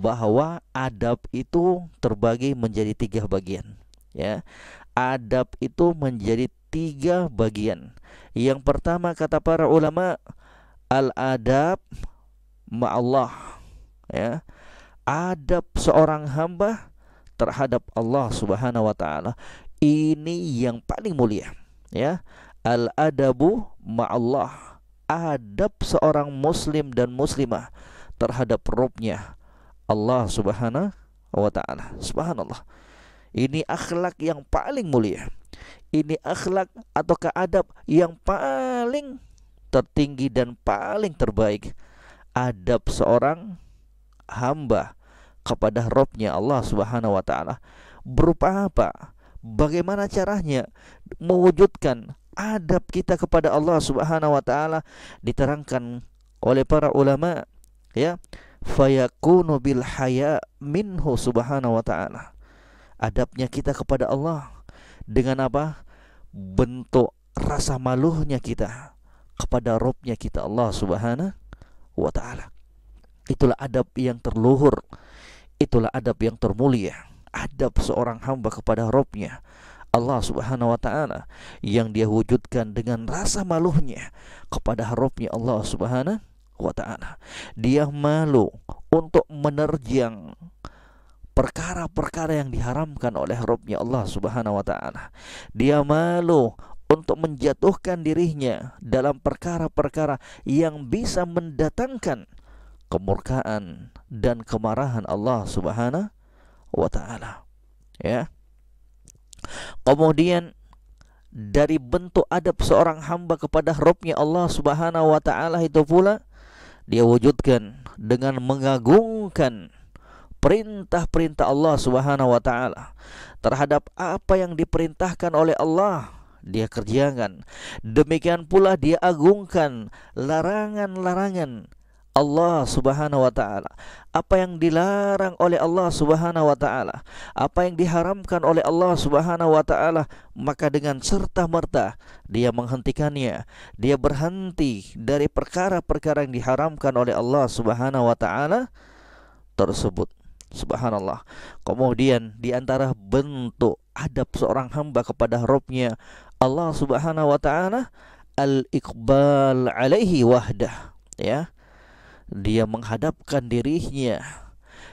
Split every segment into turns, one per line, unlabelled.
bahwa adab itu terbagi menjadi 3 bagian. Ya, adab itu menjadi 3 bagian. Yang pertama kata para ulama, al-adab ma'allah. Ya, adab seorang hamba terhadap Allah Subhanahu wa taala. Ini yang paling mulia, ya. Al-adabu ma'allah. Adab seorang muslim dan muslimah terhadap Rabbnya Allah Subhanahu wa taala. Subhanallah. Ini akhlak yang paling mulia. Ini akhlak atau adab yang paling tertinggi dan paling terbaik. Adab seorang hamba kepada Rabbnya Allah Subhanahu wa taala. Berupa apa? Bagaimana caranya mewujudkan adab kita kepada Allah Subhanahu wa taala? Diterangkan oleh para ulama, ya. Fayakunu bil haya minhu subhanahu wa ta'ala. Adabnya kita kepada Allah dengan apa? Bentuk rasa malunya kita kepada Rabbnya kita Allah Subhanahu wa ta'ala. Itulah adab yang terluhur. Itulah adab yang termulia. Adab seorang hamba kepada Rabbnya Allah Subhanahu wa ta'ala, yang dia wujudkan dengan rasa malunya kepada Rabbnya Allah Subhanahu wa ta'ala. Dia malu untuk menerjang perkara-perkara yang diharamkan oleh Rabbnya Allah Subhanahu wa ta'ala. Dia malu untuk menjatuhkan dirinya dalam perkara-perkara yang bisa mendatangkan kemurkaan dan kemarahan Allah Subhanahu wa ta'ala. Ya. Kemudian dari bentuk adab seorang hamba kepada Rabbnya Allah Subhanahu wa ta'ala itu pula dia wujudkan dengan mengagungkan perintah-perintah Allah Subhanahu wa ta'ala. Terhadap apa yang diperintahkan oleh Allah, dia kerjakan. Demikian pula dia agungkan larangan-larangan Allah Subhanahu wa ta'ala. Apa yang dilarang oleh Allah Subhanahu wa ta'ala, apa yang diharamkan oleh Allah Subhanahu wa ta'ala, maka dengan serta-merta dia menghentikannya. Dia berhenti dari perkara-perkara yang diharamkan oleh Allah Subhanahu wa ta'ala tersebut. Subhanallah. Kemudian di antara bentuk adab seorang hamba kepada Rabbnya Allah Subhanahu wa ta'ala, al-iqbal alaihi wahdah. Ya, dia menghadapkan dirinya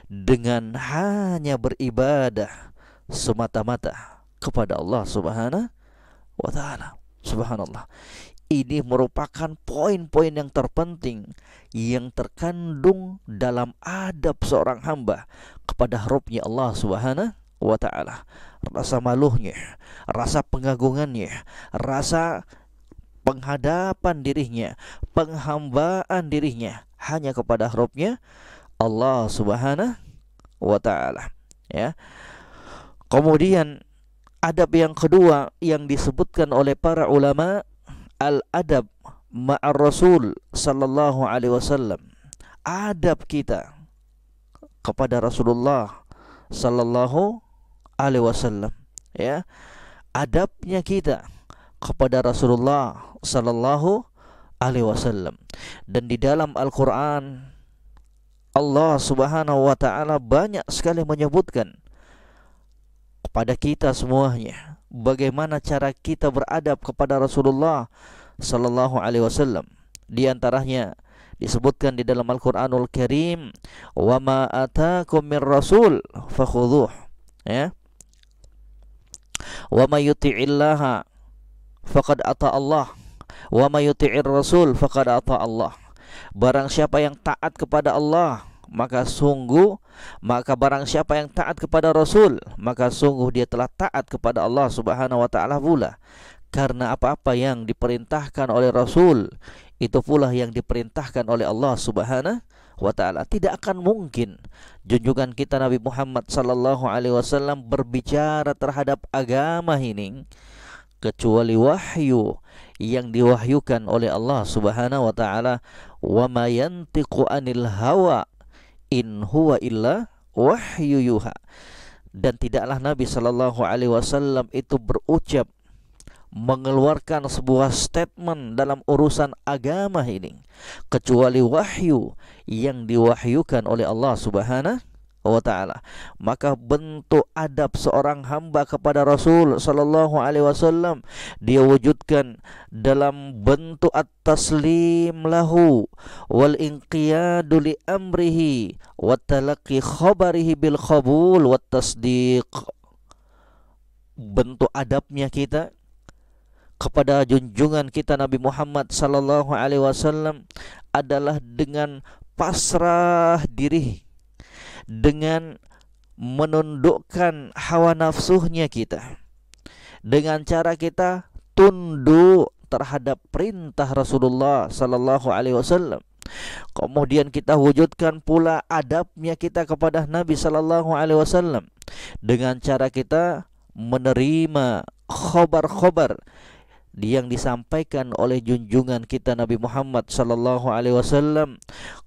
dengan hanya beribadah semata-mata kepada Allah Subhanahu wa ta'ala. Subhanallah. Ini merupakan poin-poin yang terpenting yang terkandung dalam adab seorang hamba kepada Rabbnya Allah Subhanahu wa ta'ala. Rasa malunya, rasa pengagungannya, rasa penghadapan dirinya, penghambaan dirinya hanya kepada Rabbnya Allah Subhanahu wa ta'ala. Ya. Kemudian adab yang kedua yang disebutkan oleh para ulama, al-adab ma'ar Rasul sallallahu alaihi wasallam. Adab kita kepada Rasulullah sallallahu alaihi wasallam, ya. Adabnya kita kepada Rasulullah sallallahu alaihi wasallam. Dan di dalam Al-Qur'an Allah Subhanahu wa ta'ala banyak sekali menyebutkan kepada kita semuanya bagaimana cara kita beradab kepada Rasulullah sallallahu alaihi wasallam. Di antaranya disebutkan di dalam Al-Qur'anul Karim, "Wa ma ataakum mir rasul fakhudhuh." Ya. "Wa may yuti'illaha faqad ata Allah, wa may yuti'ir rasul faqad ata Allah." Barang siapa yang taat kepada Allah, maka barang siapa yang taat kepada Rasul, maka sungguh dia telah taat kepada Allah Subhanahu wa ta'ala pula. Karena apa-apa yang diperintahkan oleh Rasul, itu pula yang diperintahkan oleh Allah Subhanahu wa ta'ala. Tidak akan mungkin junjungan kita Nabi Muhammad sallallahu alaihi wasallam berbicara terhadap agama ini kecuali wahyu yang diwahyukan oleh Allah Subhanahu wa ta'ala. Wa ma yantiqu anil hawa in huwa illa wahyu yuha. Dan tidaklah Nabi sallallahu alaihi wasallam itu berucap, mengeluarkan sebuah statement dalam urusan agama ini kecuali wahyu yang diwahyukan oleh Allah Subhanahu wa ta'ala. Maka bentuk adab seorang hamba kepada Rasul sallallahu alaihi wasallam dia wujudkan dalam bentuk at-taslim lahu wal inqiyadu li amrihi wa talaqqi khabarihi bil qabul wat tasdiq. Bentuk adabnya kita kepada junjungan kita Nabi Muhammad sallallahu alaihi wasallam adalah dengan pasrah diri, dengan menundukkan hawa nafsunya kita, dengan cara kita tunduk terhadap perintah Rasulullah sallallahu alaihi wasallam. Kemudian kita wujudkan pula adabnya kita kepada Nabi sallallahu alaihi wasallam dengan cara kita menerima khabar-khabar yang disampaikan oleh junjungan kita Nabi Muhammad sallallahu alaihi wasallam.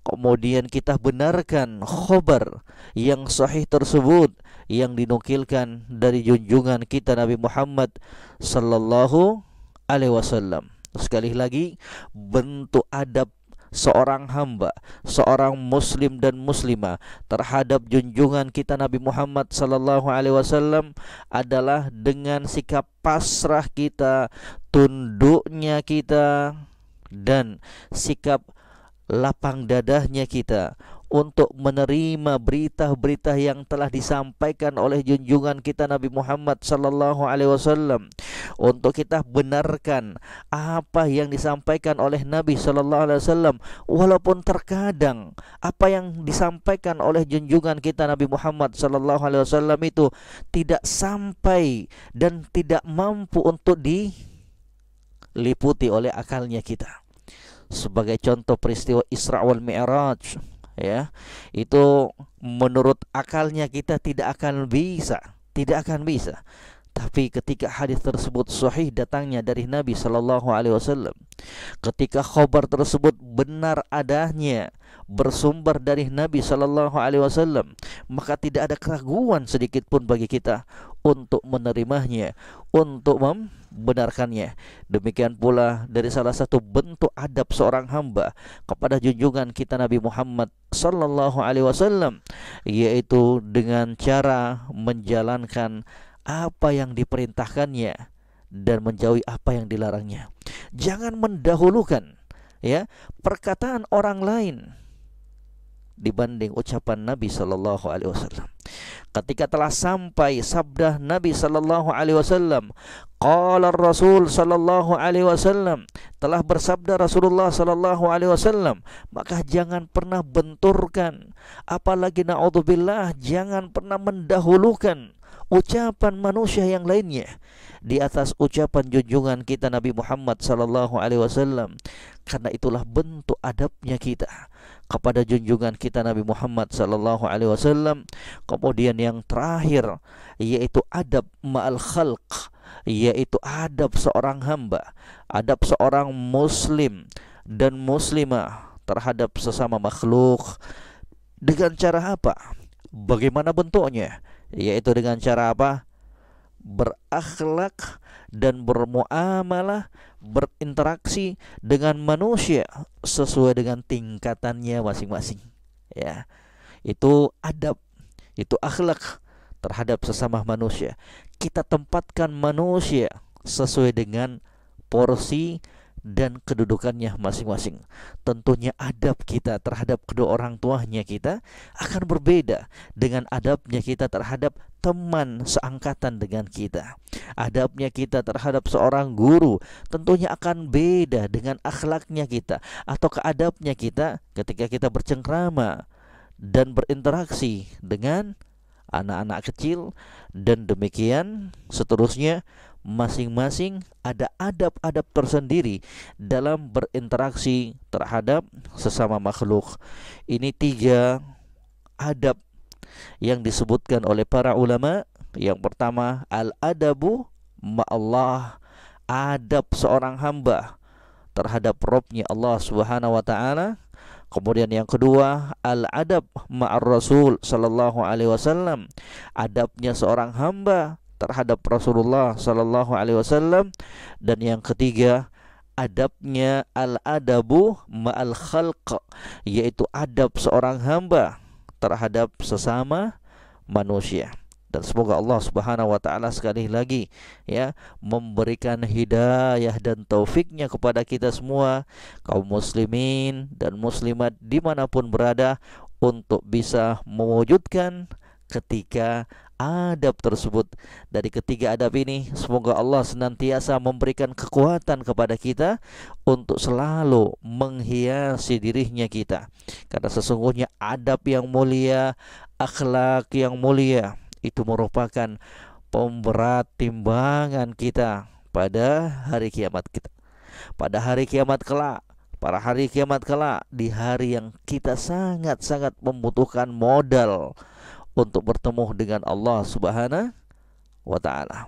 Kemudian kita benarkan khabar yang sahih tersebut yang dinukilkan dari junjungan kita Nabi Muhammad sallallahu alaihi wasallam. Sekali lagi, bentuk adab seorang hamba, seorang muslim dan muslimah terhadap junjungan kita Nabi Muhammad sallallahu alaihi wasallam adalah dengan sikap pasrah kita, tunduknya kita, dan sikap lapang dadahnya kita untuk menerima berita-berita yang telah disampaikan oleh junjungan kita Nabi Muhammad sallallahu alaihi wasallam, untuk kita benarkan apa yang disampaikan oleh Nabi sallallahu alaihi wasallam, walaupun terkadang apa yang disampaikan oleh junjungan kita Nabi Muhammad sallallahu alaihi wasallam itu tidak sampai dan tidak mampu untuk diliputi oleh akalnya kita. Sebagai contoh peristiwa Isra wal Mi'raj, ya, itu menurut akalnya kita tidak akan bisa. Tapi ketika hadis tersebut sahih datangnya dari Nabi sallallahu alaihi wasallam, ketika khabar tersebut benar adanya, bersumber dari Nabi sallallahu alaihi wasallam, maka tidak ada keraguan sedikit pun bagi kita untuk menerimanya, untuk membenarkannya. Demikian pula dari salah satu bentuk adab seorang hamba kepada junjungan kita Nabi Muhammad sallallahu alaihi wasallam, yaitu dengan cara menjalankan apa yang diperintahkannya dan menjauhi apa yang dilarangnya. Jangan mendahulukan, ya, perkataan orang lain dibanding ucapan Nabi sallallahu alaihi wasallam. Ketika telah sampai sabda Nabi sallallahu alaihi wasallam, qala Rasul sallallahu alaihi wasallam, telah bersabda Rasulullah sallallahu alaihi wasallam, maka jangan pernah benturkan, apalagi naudzubillah jangan pernah mendahulukan ucapan manusia yang lainnya di atas ucapan junjungan kita Nabi Muhammad sallallahu alaihi wasallam, karena itulah bentuk adabnya kita kepada junjungan kita Nabi Muhammad sallallahu alaihi wasallam. Kemudian yang terakhir yaitu adab ma'al khalq, yaitu adab seorang hamba, adab seorang muslim dan muslimah terhadap sesama makhluk. Dengan cara apa? Bagaimana bentuknya? Yaitu dengan cara apa? Berakhlak dan bermuamalah, berinteraksi dengan manusia sesuai dengan tingkatannya masing-masing. Ya, itu adab, itu akhlak terhadap sesama manusia. Kita tempatkan manusia sesuai dengan porsi dan kedudukannya masing-masing. Tentunya adab kita terhadap kedua orang tuanya kita akan berbeda dengan adabnya kita terhadap teman seangkatan dengan kita. Adabnya kita terhadap seorang guru tentunya akan beda dengan akhlaknya kita atau keadabnya kita ketika kita bercengkrama dan berinteraksi dengan anak-anak kecil, dan demikian seterusnya. Masing-masing ada adab-adab tersendiri dalam berinteraksi terhadap sesama makhluk. Ini 3 adab yang disebutkan oleh para ulama. Yang pertama, al-adabu ma'allah, adab seorang hamba terhadap Rabb-Nya Allah Subhanahu wa taala. Kemudian yang kedua, al-adab ma'ar Rasul sallallahu alaihi wasallam, adabnya seorang hamba terhadap Rasulullah sallallahu alaihi wasallam. Dan yang ketiga, adabnya al-adabu ma'al khalq, yaitu adab seorang hamba terhadap sesama manusia. Dan semoga Allah Subhanahu wa taala sekali lagi ya memberikan hidayah dan taufiknya kepada kita semua kaum muslimin dan muslimat dimanapun berada untuk bisa mewujudkan ketiga adab tersebut. Dari ketiga adab ini semoga Allah senantiasa memberikan kekuatan kepada kita untuk selalu menghiasi dirinya kita, karena sesungguhnya adab yang mulia, akhlak yang mulia itu merupakan pemberat timbangan kita pada hari kiamat kita. Pada hari kiamat kelak, pada hari kiamat kelak, di hari yang kita sangat-sangat membutuhkan modal untuk bertemu dengan Allah Subhanahu wa taala.